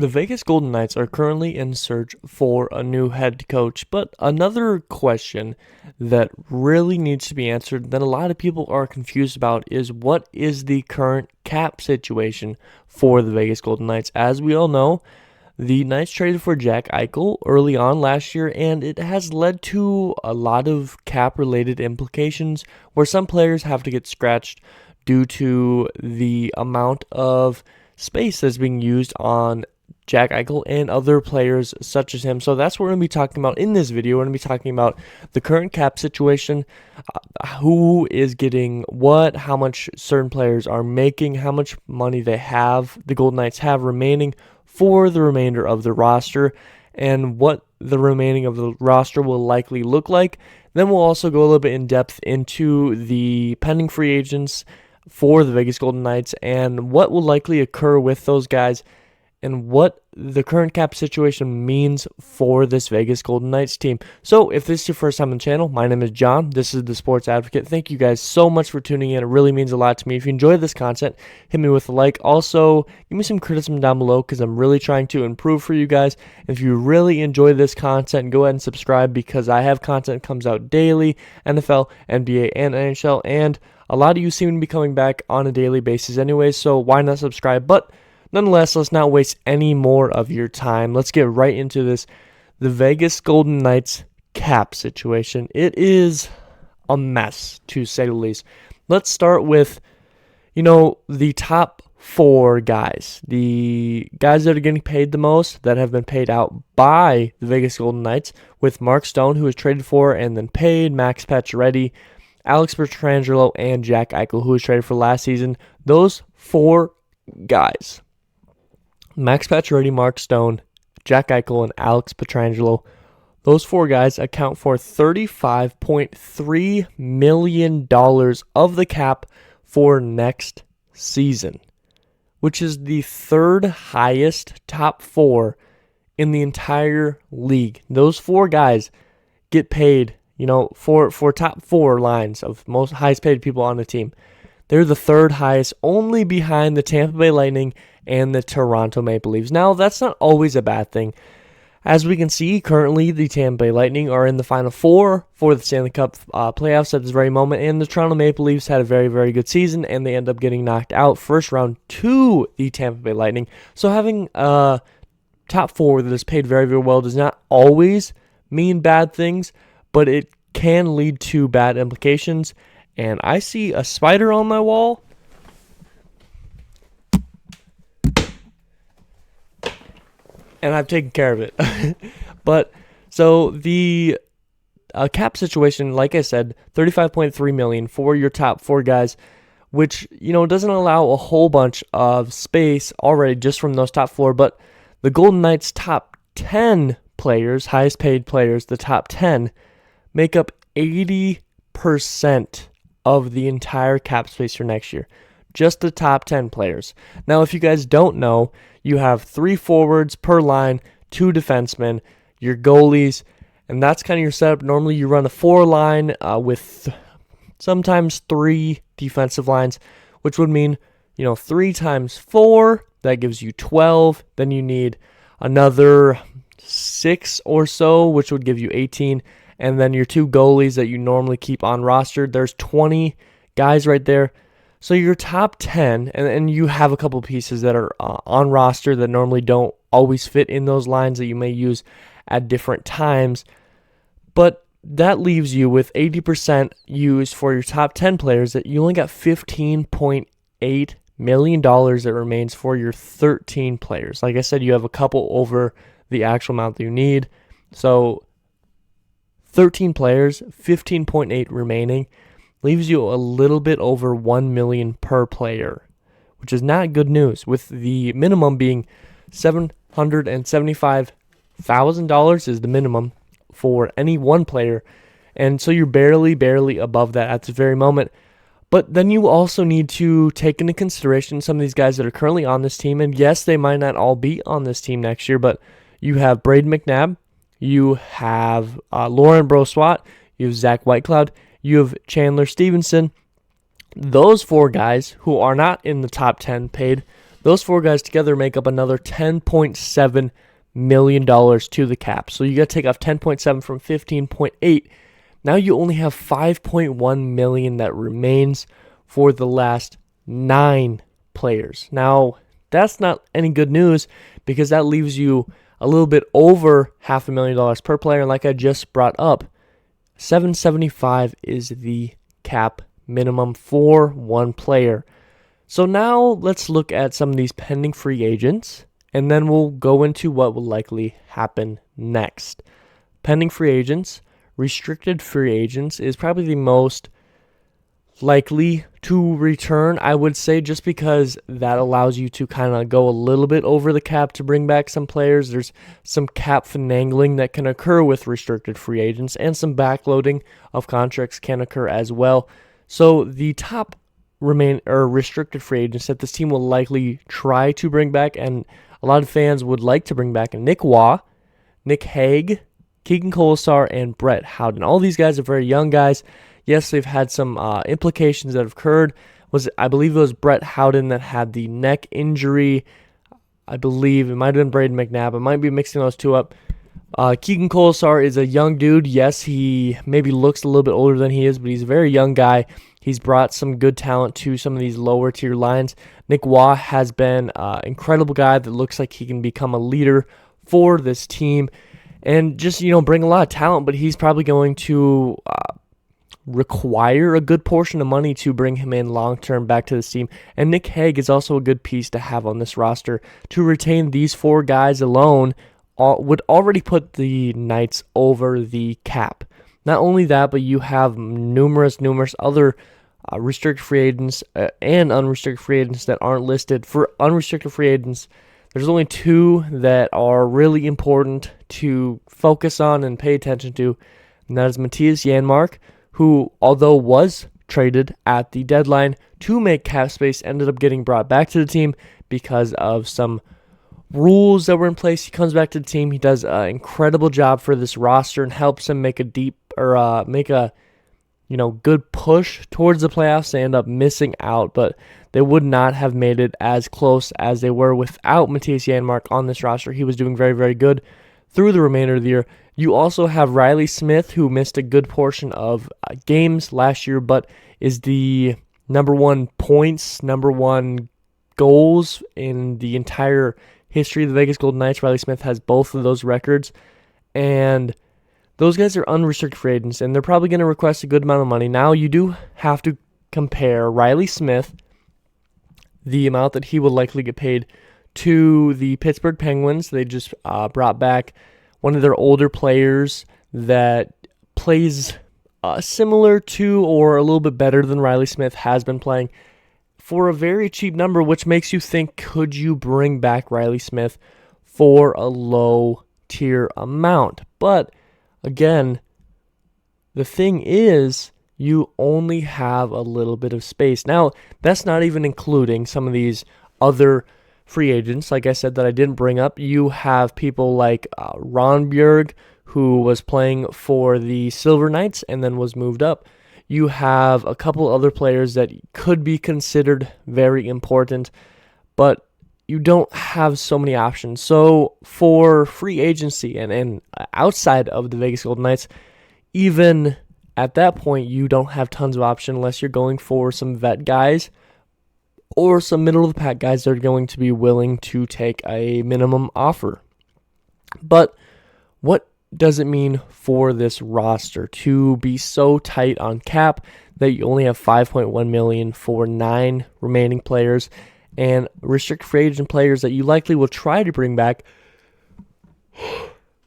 The Vegas Golden Knights are currently in search for a new head coach, but another question that really needs to be answered that a lot of people are confused about is what is the current cap situation for the Vegas Golden Knights? As we all know, the Knights traded for Jack Eichel early on last year, and it has led to a lot of cap-related implications where some players have to get scratched due to the amount of space that's being used on Jack Eichel and other players such as him. So that's what we're going to be talking about in this video. We're going to be talking about the current cap situation, who is getting what, how much certain players are making, how much money the Golden Knights have remaining for the remainder of the roster, and what the remaining of the roster will likely look like. Then we'll also go a little bit in depth into the pending free agents for the Vegas Golden Knights and what will likely occur with those guys, and what the current cap situation means for this Vegas Golden Knights team. So if this is your first time on the channel, my name is John. This is the Sports Advocate. Thank you guys so much for tuning in. It really means a lot to me. If you enjoyed this content, hit me with a like. Also, give me some criticism down below because I'm really trying to improve for you guys. If you really enjoy this content, go ahead and subscribe because I have content that comes out daily, NFL, NBA, and NHL, and a lot of you seem to be coming back on a daily basis anyway, so why not subscribe? But nonetheless, let's not waste any more of your time. Let's get right into this. The Vegas Golden Knights cap situation. It is a mess, to say the least. Let's start with, the top four guys. The guys that are getting paid the most, that have been paid out by the Vegas Golden Knights, with Mark Stone, who was traded for and then paid, Max Pacioretty, Alex Pietrangelo, and Jack Eichel, who was traded for last season. Those four guys, Max Pacioretty, Mark Stone, Jack Eichel, and Alex Pietrangelo, those four guys account for $35.3 million of the cap for next season, which is the third highest top four in the entire league. Those four guys get paid, for top four lines of most highest paid people on the team. They're the third highest, only behind the Tampa Bay Lightning and the Toronto Maple Leafs. Now, that's not always a bad thing. As we can see, currently the Tampa Bay Lightning are in the Final Four for the Stanley Cup playoffs at this very moment, and the Toronto Maple Leafs had a very, very good season, and they end up getting knocked out first round to the Tampa Bay Lightning. So having a top four that is paid very, very well does not always mean bad things, but it can lead to bad implications. And I see a spider on my wall. And I've taken care of it. But so the cap situation, like I said, $35.3 million for your top four guys, which doesn't allow a whole bunch of space already just from those top four. But the Golden Knights' top 10 players, highest paid players, the top 10, make up 80% of the entire cap space for next year. Just the top 10 players. Now, if you guys don't know, you have 3 forwards per line, 2 defensemen, your goalies, and that's kind of your setup. Normally, you run a 4-line with sometimes 3 defensive lines, which would mean, 3 times 4, that gives you 12. Then you need another 6 or so, which would give you 18. And then your 2 goalies that you normally keep on roster, there's 20 guys right there. So your top 10, and you have a couple pieces that are on roster that normally don't always fit in those lines that you may use at different times. But that leaves you with 80% used for your top 10 players, that you only got $15.8 million that remains for your 13 players. Like I said, you have a couple over the actual amount that you need. So 13 players, 15.8 remaining, leaves you a little bit over $1 million per player, which is not good news, with the minimum being $775,000 is the minimum for any one player, and so you're barely above that at this very moment. But then you also need to take into consideration some of these guys that are currently on this team, and yes, they might not all be on this team next year, but you have Braden McNabb, you have Lauren Brossoit, you have Zach Whitecloud, you have Chandler Stevenson. Those 4 guys who are not in the top 10 paid, Those four guys together make up another $10.7 million to the cap. So you got to take off 10.7 from 15.8. Now you only have 5.1 million that remains for the last 9 players. Now, that's not any good news because that leaves you a little bit over $500,000 per player. And like I just brought up, 775 is the cap minimum for one player. So now let's look at some of these pending free agents, and then we'll go into what will likely happen next. Pending free agents, restricted free agents is probably the most likely to return, I would say, just because that allows you to kind of go a little bit over the cap to bring back some players. There's some cap finagling that can occur with restricted free agents, and some backloading of contracts can occur as well. So the top restricted free agents that this team will likely try to bring back, and a lot of fans would like to bring back, Nick Waugh, Nick Hague, Keegan Colasar, and Brett Howden. All these guys are very young guys. Yes, they've had some implications that have occurred. I believe it was Brett Howden that had the neck injury. I believe it might have been Braden McNabb. I might be mixing those two up. Keegan Colasar is a young dude. Yes, he maybe looks a little bit older than he is, but he's a very young guy. He's brought some good talent to some of these lower tier lines. Nick Waugh has been an incredible guy that looks like he can become a leader for this team and just, bring a lot of talent, but he's probably going to require a good portion of money to bring him in long-term back to this team. And Nick Hague is also a good piece to have on this roster. To retain these four guys alone would already put the Knights over the cap. Not only that, but you have numerous other restricted free agents and unrestricted free agents that aren't listed. For unrestricted free agents, there's only 2 that are really important to focus on and pay attention to, and that is Matthias Janmark, who, although was traded at the deadline to make cap space, ended up getting brought back to the team because of some rules that were in place. He comes back to the team. He does an incredible job for this roster and helps them make a good push towards the playoffs. They end up missing out, but they would not have made it as close as they were without Matthias Janmark on this roster. He was doing very, very good through the remainder of the year. You also have Riley Smith, who missed a good portion of games last year, but is the number 1 points, number 1 goals in the entire history of the Vegas Golden Knights. Riley Smith has both of those records, and those guys are unrestricted free agents, and they're probably going to request a good amount of money. Now, you do have to compare Riley Smith, the amount that he will likely get paid, to the Pittsburgh Penguins. They just brought back one of their older players that plays similar to or a little bit better than Riley Smith has been playing for a very cheap number, which makes you think, could you bring back Riley Smith for a low tier amount? But again, the thing is, you only have a little bit of space. Now, that's not even including some of these other free agents, like I said, that I didn't bring up. You have people like Ron Bjerg, who was playing for the Silver Knights and then was moved up. You have a couple other players that could be considered very important, but you don't have so many options. So for free agency and outside of the Vegas Golden Knights, even at that point, you don't have tons of options unless you're going for some vet guys or some middle-of-the-pack guys that are going to be willing to take a minimum offer. But what does it mean for this roster to be so tight on cap that you only have $5.1 million for 9 remaining players and restricted free agent players that you likely will try to bring back?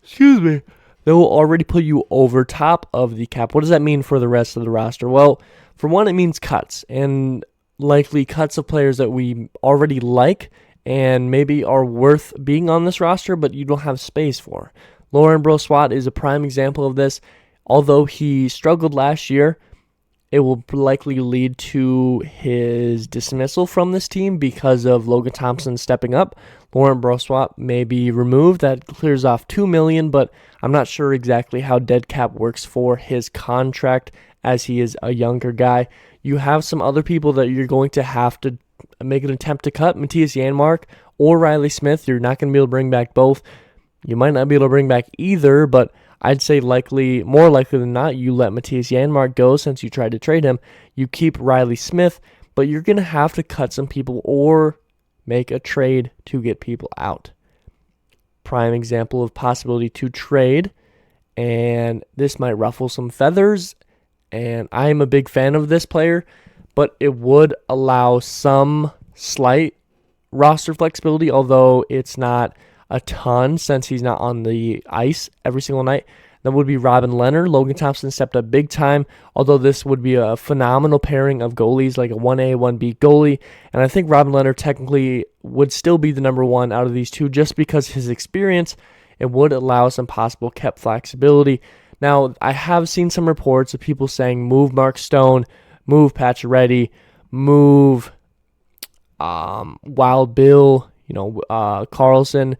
Excuse me. That will already put you over top of the cap. What does that mean for the rest of the roster? Well, for one, it means cuts, and likely cuts of players that we already like and maybe are worth being on this roster, but you don't have space for. Laurent Brossoit is a prime example of this. Although he struggled last year, it will likely lead to his dismissal from this team because of Logan Thompson stepping up. Laurent Brossoit may be removed. That clears off $2 million, but I'm not sure exactly how dead cap works for his contract as he is a younger guy. You have some other people that you're going to have to make an attempt to cut Matthias Janmark or Riley Smith. You're not going to be able to bring back both. You might not be able to bring back either, but I'd say more likely than not, you let Matthias Janmark go since you tried to trade him. You keep Riley Smith, but you're going to have to cut some people or make a trade to get people out. Prime example of possibility to trade, and this might ruffle some feathers, and I am a big fan of this player, but it would allow some slight roster flexibility, although it's not a ton since he's not on the ice every single night. That would be Robin Lehner. Logan Thompson stepped up big time, although this would be a phenomenal pairing of goalies, like a 1A, 1B goalie. And I think Robin Lehner technically would still be the number one out of these two just because his experience. It would allow some possible cap flexibility. Now, I have seen some reports of people saying move Mark Stone, move Pacioretty, move Wild Bill, Carlson.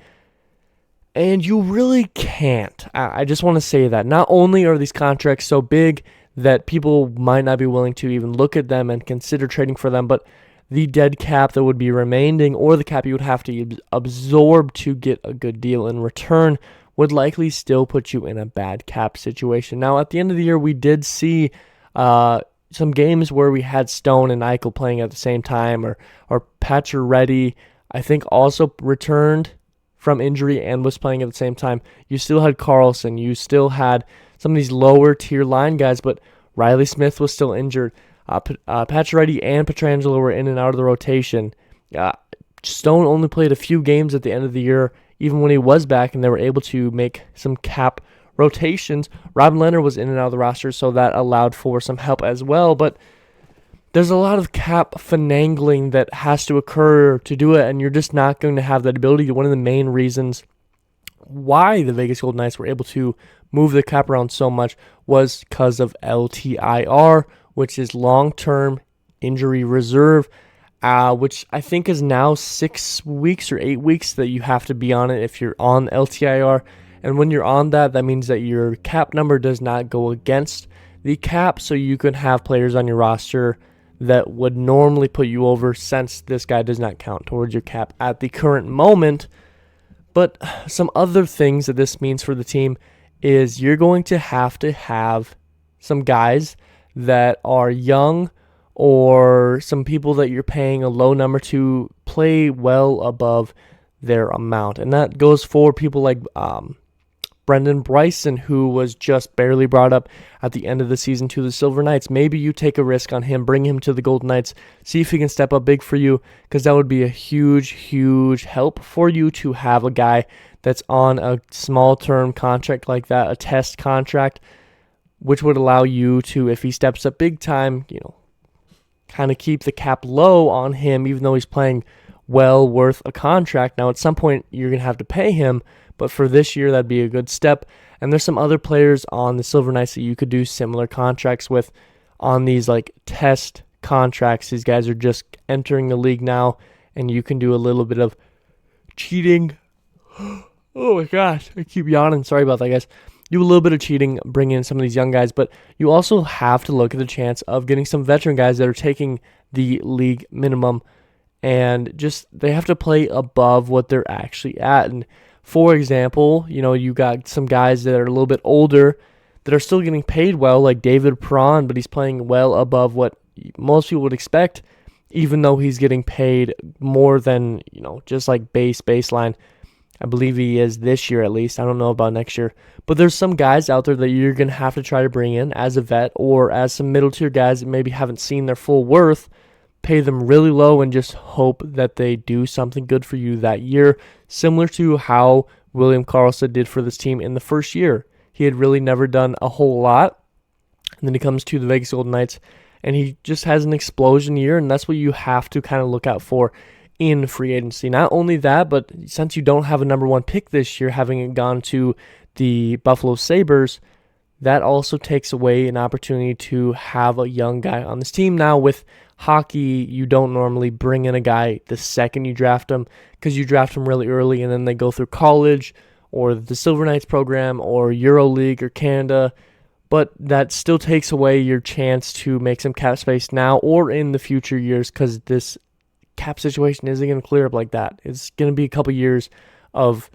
And you really can't. I just want to say that. Not only are these contracts so big that people might not be willing to even look at them and consider trading for them, but the dead cap that would be remaining or the cap you would have to absorb to get a good deal in return would likely still put you in a bad cap situation. Now, at the end of the year, we did see some games where we had Stone and Eichel playing at the same time, or Pacioretty, I think, also returned from injury and was playing at the same time. You still had Carlson. You still had some of these lower tier line guys, but Riley Smith was still injured. Pacioretty and Pietrangelo were in and out of the rotation. Stone only played a few games at the end of the year, even when he was back, and they were able to make some cap rotations. Robin Lehner was in and out of the roster, so that allowed for some help as well, but there's a lot of cap finagling that has to occur to do it, and you're just not going to have that ability. One of the main reasons why the Vegas Golden Knights were able to move the cap around so much was because of LTIR, which is long-term injury reserve, which I think is now 6 weeks or 8 weeks that you have to be on it if you're on LTIR. And when you're on that, that means that your cap number does not go against the cap, so you can have players on your roster that would normally put you over since this guy does not count towards your cap at the current moment. But some other things that this means for the team is you're going to have some guys that are young or some people that you're paying a low number to play well above their amount. And that goes for people like Brendan Bryson, who was just barely brought up at the end of the season to the Silver Knights. Maybe you take a risk on him, bring him to the Golden Knights, see if he can step up big for you, because that would be a huge, huge help for you to have a guy that's on a small-term contract like that, a test contract, which would allow you to, if he steps up big time, kind of keep the cap low on him, even though he's playing well worth a contract. Now, at some point, you're going to have to pay him, but for this year, that'd be a good step. And there's some other players on the Silver Knights that you could do similar contracts with on these like test contracts. These guys are just entering the league now, and you can do a little bit of cheating. Oh my gosh, I keep yawning. Sorry about that, guys. Do a little bit of cheating, bring in some of these young guys, but you also have to look at the chance of getting some veteran guys that are taking the league minimum, and just they have to play above what they're actually at. And for example, you got some guys that are a little bit older that are still getting paid well, like David Perron, but he's playing well above what most people would expect, even though he's getting paid more than, just like baseline. I believe he is this year at least. I don't know about next year. But there's some guys out there that you're going to have to try to bring in as a vet or as some middle tier guys that maybe haven't seen their full worth. Pay them really low and just hope that they do something good for you that year, similar to how William Karlsson did for this team in the first year. He had really never done a whole lot, and then he comes to the Vegas Golden Knights, and he just has an explosion year, and that's what you have to kind of look out for in free agency. Not only that, but since you don't have a number one pick this year, having it gone to the Buffalo Sabres, that also takes away an opportunity to have a young guy on this team. Now, with hockey, you don't normally bring in a guy the second you draft him because you draft him really early and then they go through college or the Silver Knights program or EuroLeague or Canada, but that still takes away your chance to make some cap space now or in the future years because this cap situation isn't going to clear up like that. It's going to be a couple years of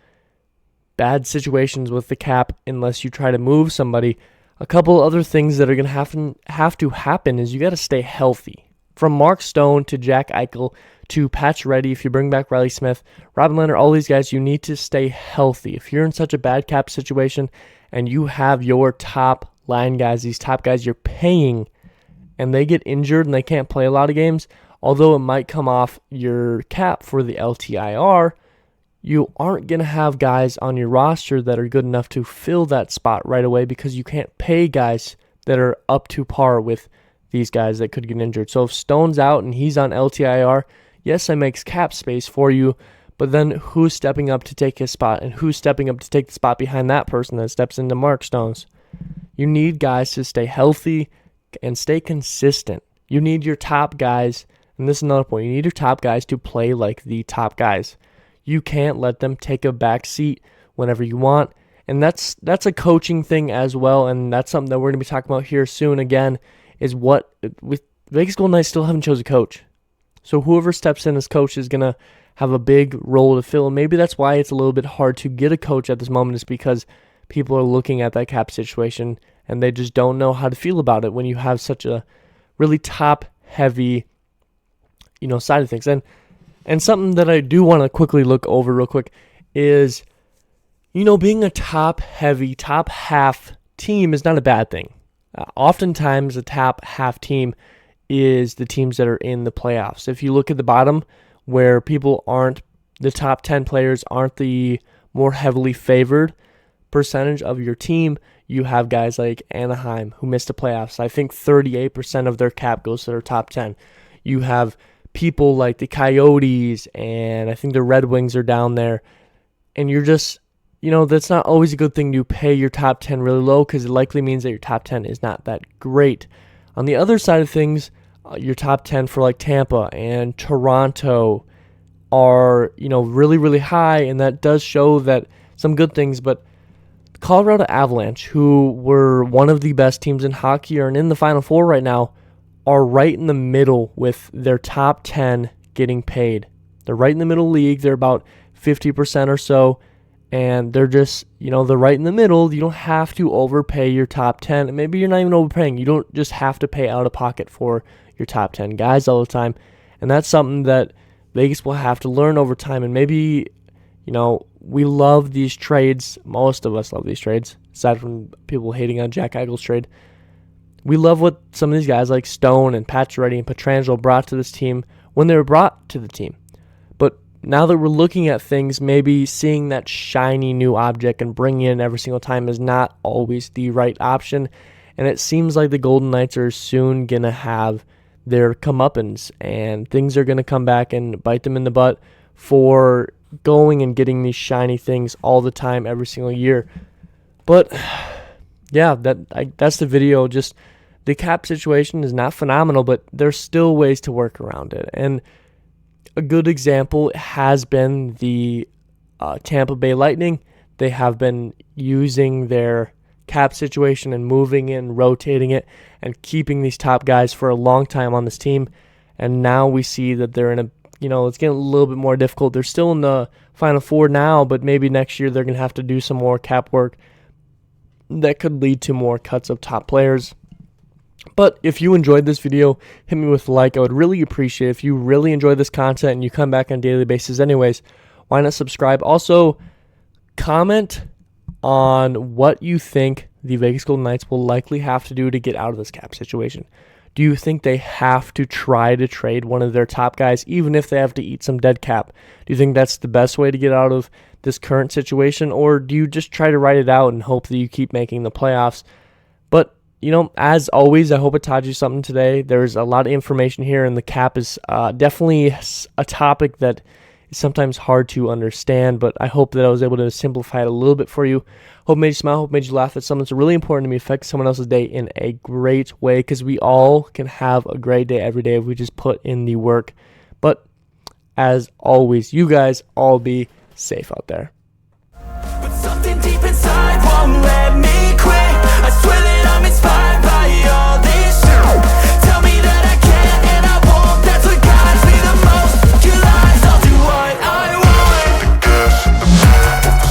bad situations with the cap unless you try to move somebody. A couple other things that are going to have to happen is you got to stay healthy. From Mark Stone to Jack Eichel to Patch Reddy, if you bring back Riley Smith, Robin Leonard, all these guys, you need to stay healthy. If you're in such a bad cap situation and you have your top line guys, these top guys you're paying, and they get injured and they can't play a lot of games, although it might come off your cap for the LTIR, you aren't going to have guys on your roster that are good enough to fill that spot right away because you can't pay guys that are up to par with these guys that could get injured. So if Stone's out and he's on LTIR, yes, that makes cap space for you, but then who's stepping up to take his spot and who's stepping up to take the spot behind that person that steps into Mark Stone's? You need guys to stay healthy and stay consistent. You need your top guys, and this is another point, you need your top guys to play like the top guys. You can't let them take a back seat whenever you want, and that's a coaching thing as well, and that's something that we're going to be talking about here soon again, is what with Vegas Golden Knights still haven't chosen a coach. So whoever steps in as coach is going to have a big role to fill, and maybe that's why it's a little bit hard to get a coach at this moment, is because people are looking at that cap situation and they just don't know how to feel about it when you have such a really top-heavy, side of things. And something that I do want to quickly look over real quick is, being a top-heavy, top-half team is not a bad thing. Oftentimes, a top-half team is the teams that are in the playoffs. If you look at the bottom, where the top 10 players aren't the more heavily favored percentage of your team, you have guys like Anaheim who missed the playoffs. I think 38% of their cap goes to their top 10. You have people like the Coyotes, and I think the Red Wings are down there. And you're just, that's not always a good thing to pay your top 10 really low, because it likely means that your top 10 is not that great. On the other side of things, your top 10 for like Tampa and Toronto are, really, really high, and that does show that some good things. But Colorado Avalanche, who were one of the best teams in hockey and in the Final Four right now, are right in the middle with their top 10 getting paid. They're right in the middle league. They're about 50% or so, and they're just, they're right in the middle. You don't have to overpay your top 10. And maybe you're not even overpaying. You don't just have to pay out of pocket for your top 10 guys all the time. And that's something that Vegas will have to learn over time. And maybe, we love these trades. Most of us love these trades, aside from people hating on Jack Eichel's trade. We love what some of these guys like Stone and Patch Reddy and Pietrangelo brought to this team when they were brought to the team. But now that we're looking at things, maybe seeing that shiny new object and bringing it in every single time is not always the right option. And it seems like the Golden Knights are soon going to have their comeuppance, and things are going to come back and bite them in the butt for going and getting these shiny things all the time, every single year. But yeah, that's the video. Just the cap situation is not phenomenal, but there's still ways to work around it. And a good example has been the Tampa Bay Lightning. They have been using their cap situation and moving it and rotating it and keeping these top guys for a long time on this team. And now we see that they're in a, it's getting a little bit more difficult. They're still in the Final Four now, but maybe next year they're going to have to do some more cap work that could lead to more cuts of top players. But if you enjoyed this video, hit me with a like. I would really appreciate it. If you really enjoy this content and you come back on a daily basis anyways, why not subscribe? Also, comment on what you think the Vegas Golden Knights will likely have to do to get out of this cap situation. Do you think they have to try to trade one of their top guys, even if they have to eat some dead cap? Do you think that's the best way to get out of this current situation, or do you just try to ride it out and hope that you keep making the playoffs? But, as always, I hope it taught you something today. There's a lot of information here, and the cap is definitely a topic that is sometimes hard to understand, but I hope that I was able to simplify it a little bit for you. Hope it made you smile, hope it made you laugh. That's something that's really important to me, affect someone else's day in a great way, because we all can have a great day every day if we just put in the work. But as always, you guys all be safe out there. But something deep inside